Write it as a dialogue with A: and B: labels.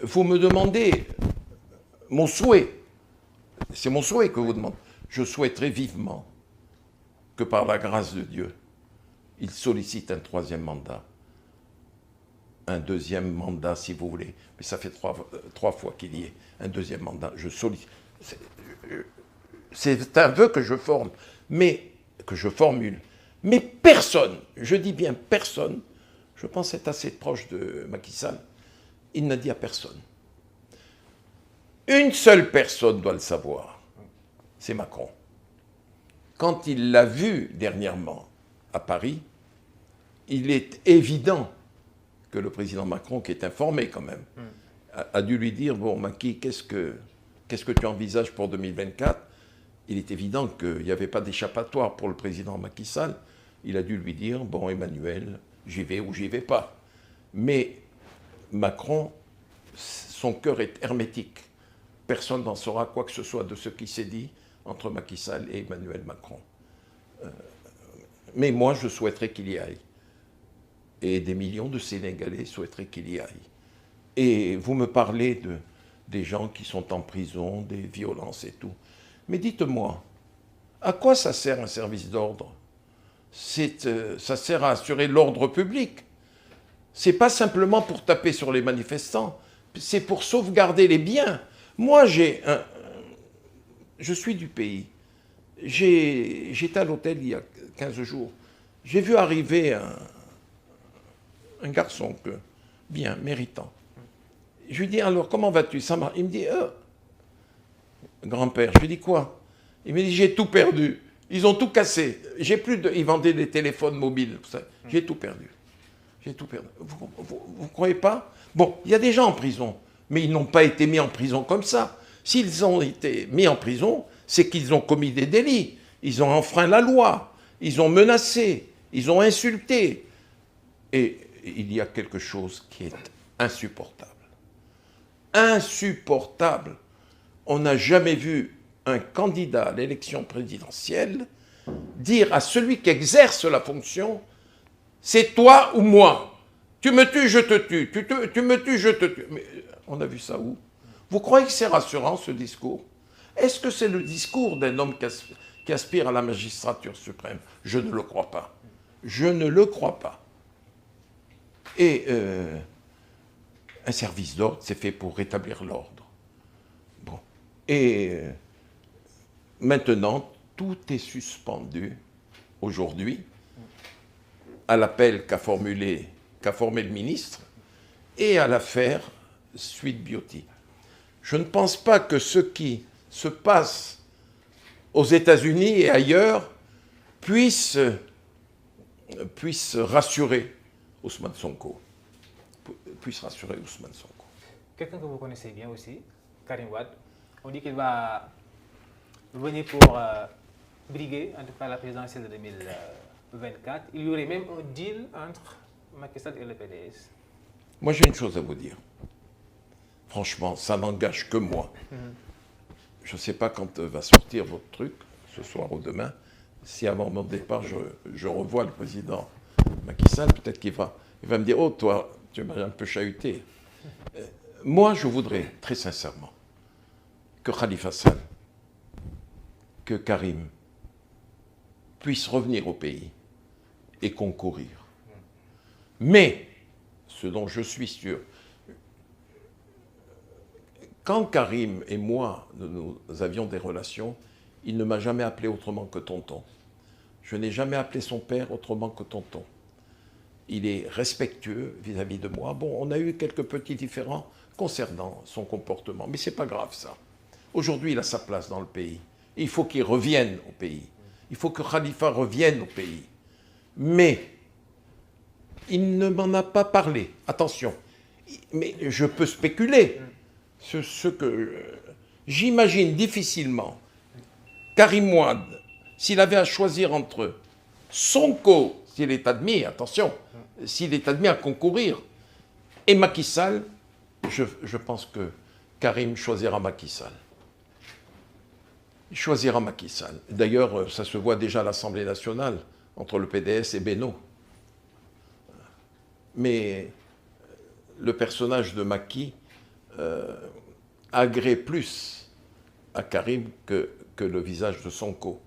A: vous me demandez mon souhait. C'est mon souhait que vous demandez. Je souhaiterais vivement que par la grâce de Dieu, il sollicite un troisième mandat. Un deuxième mandat, si vous voulez. Mais ça fait trois fois qu'il y ait un deuxième mandat. Je sollicite. C'est un vœu que je forme, mais que je formule. Mais personne, je dis bien personne, je pense être assez proche de Macky Sall, il n'a dit à personne. Une seule personne doit le savoir, c'est Macron. Quand il l'a vu dernièrement à Paris, il est évident que le président Macron, qui est informé quand même, a dû lui dire, bon Macky, qu'est-ce que tu envisages pour 2024 ? Il est évident qu'il n'y avait pas d'échappatoire pour le président Macky Sall. Il a dû lui dire, bon Emmanuel, j'y vais ou j'y vais pas. Mais Macron, son cœur est hermétique. Personne n'en saura quoi que ce soit de ce qui s'est dit entre Macky Sall et Emmanuel Macron. Mais moi, je souhaiterais qu'il y aille. Et des millions de Sénégalais souhaiteraient qu'il y aille. Et vous me parlez des gens qui sont en prison, des violences et tout. Mais dites-moi, à quoi ça sert un service d'ordre ? Ça sert à assurer l'ordre public. C'est pas simplement pour taper sur les manifestants, c'est pour sauvegarder les biens. Moi, je suis du pays. J'étais à l'hôtel il y a 15 jours. J'ai vu arriver un garçon bien, méritant. Je lui dis, alors, comment vas-tu ? Il me dit, grand-père. Je lui dis, quoi ? Il me dit, j'ai tout perdu. Ils ont tout cassé. Ils vendaient des téléphones mobiles. J'ai tout perdu. J'ai tout perdu. Vous ne croyez pas ? Bon, il y a des gens en prison, mais ils n'ont pas été mis en prison comme ça. S'ils ont été mis en prison, c'est qu'ils ont commis des délits. Ils ont enfreint la loi. Ils ont menacé. Ils ont insulté. Et il y a quelque chose qui est insupportable. Insupportable. On n'a jamais vu un candidat à l'élection présidentielle dire à celui qui exerce la fonction, c'est toi ou moi. Tu me tues, je te tue. Tu me tues, je te tue. Mais on a vu ça où ? Vous croyez que c'est rassurant, ce discours ? Est-ce que c'est le discours d'un homme qui aspire à la magistrature suprême ? Je ne le crois pas. Je ne le crois pas. Et un service d'ordre, c'est fait pour rétablir l'ordre. Bon. Et maintenant, tout est suspendu aujourd'hui à l'appel qu'a formé le ministre et à l'affaire Sweet Beauty. Je ne pense pas que ce qui se passe aux États-Unis et ailleurs puisse rassurer Ousmane Sonko.
B: Quelqu'un que vous connaissez bien aussi, Karim Wade, on dit qu'il va venir pour briguer, en tout cas la présidentielle de 2024. Il y aurait même un deal entre Macky Sall et le PDS.
A: Moi, j'ai une chose à vous dire. Franchement, ça n'engage que moi. Je ne sais pas quand va sortir votre truc, ce soir ou demain. Si avant mon départ, je revois le président Macky Sall, peut-être qu'il va me dire « Oh, toi, tu m'as un peu chahuté. » Moi, je voudrais, très sincèrement, que Khalifa Sall, que Karim puissent revenir au pays et concourir. Mais, ce dont je suis sûr, quand Karim et moi, nous avions des relations, il ne m'a jamais appelé autrement que tonton. Je n'ai jamais appelé son père autrement que tonton. Il est respectueux vis-à-vis de moi. Bon, on a eu quelques petits différends concernant son comportement, mais ce n'est pas grave ça. Aujourd'hui, il a sa place dans le pays. Il faut qu'il revienne au pays. Il faut que Khalifa revienne au pays. Mais il ne m'en a pas parlé. Attention. Mais je peux spéculer. J'imagine difficilement Karim Wade, s'il avait à choisir entre Sonko, s'il est admis, attention, s'il est admis à concourir, et Macky Sall, je pense que Karim choisira Macky Sall. Il choisira Macky Sall. D'ailleurs, ça se voit déjà à l'Assemblée nationale, entre le PDS et Beno. Mais le personnage de Macky agrée plus à Karim que le visage de Sonko.